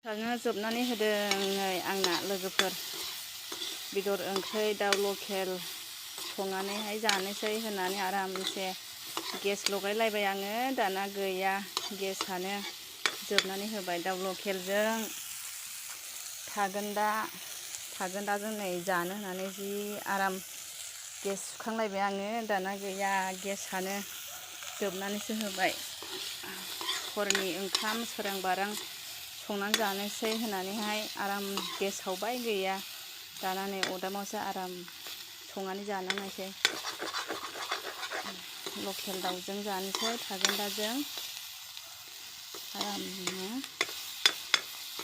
थाङो जोबनानै होदों नै आंना लोगोफोर बेदर ओंख्रि दाउ लकेल संनानैहाय जानोसै होननानै आरामसे गेस लगायलायबाय आङो दाना गैया गेसानो जोबनानै होबाय दाउ लकेलजों थागोनदाजों नै जानो होननानै जि आराम गेस सुखांलायबाय आङो दाना गैया गेसानो जोबनानैसो होबाय हरनि ओंखाम सोरां बारां संनानै जानोसै होननानैहाय आराम गेस सावबाय गैया दाना नै अरदाबावसो आराम संनानै जानांनायसै लकेल दाउजों जानोसै थागोनदाजों आरामनो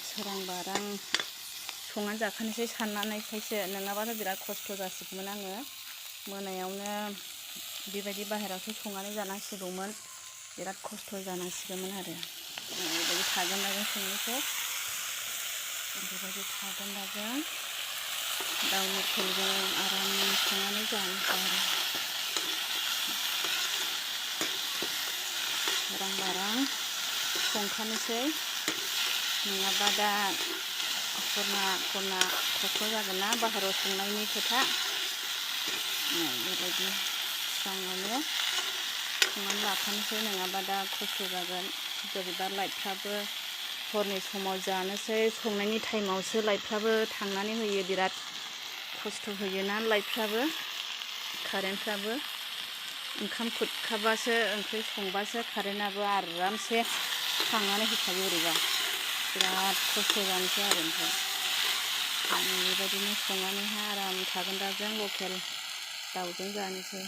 सोरां बारां संनानै जाखानोसै साननानैखायसो नङाबाथ' बिराद खस्थ' जासिगौमोन आङो मोनायावनो बेबायदि बाहेरायावसो संनानै जानांसिगौमोन बिराद खस्थ' जानांसिगौमोन आरो बेबायदि थागोनदाजों संनोसै बेबायदि थागोनदाजों दाउ लकेलजों आराम संनानै जानोसै आरो सोरां बारां संखानोसै नङाबा दा खरना खस्थ' जागोन ना बाहेरायाव संनायनि खोथा बेबायदि सिगाङावनो संनानै लाखानोसै नङाबा दा खस्थ' जागोन बोरैबा लाइटफ्राबो हरनि समाव जानोसै संनायनि टाइमावसो लाइटफ्राबो थांनानै होयो बिराद खस्थ' होयोना लाइटफ्राबो कारेन्टफ्राबो ओंखाम खुरखाबासो ओंख्रि संबासो कारेन्टआबो आरामसे थांनानै होखायो बोरैबा बिराद खस्थ' जानोसै आरो ओमफ्राय बेबायदिनो संनानैहाय आराम थागोनदाजों लकेल दाउजों जानोसै।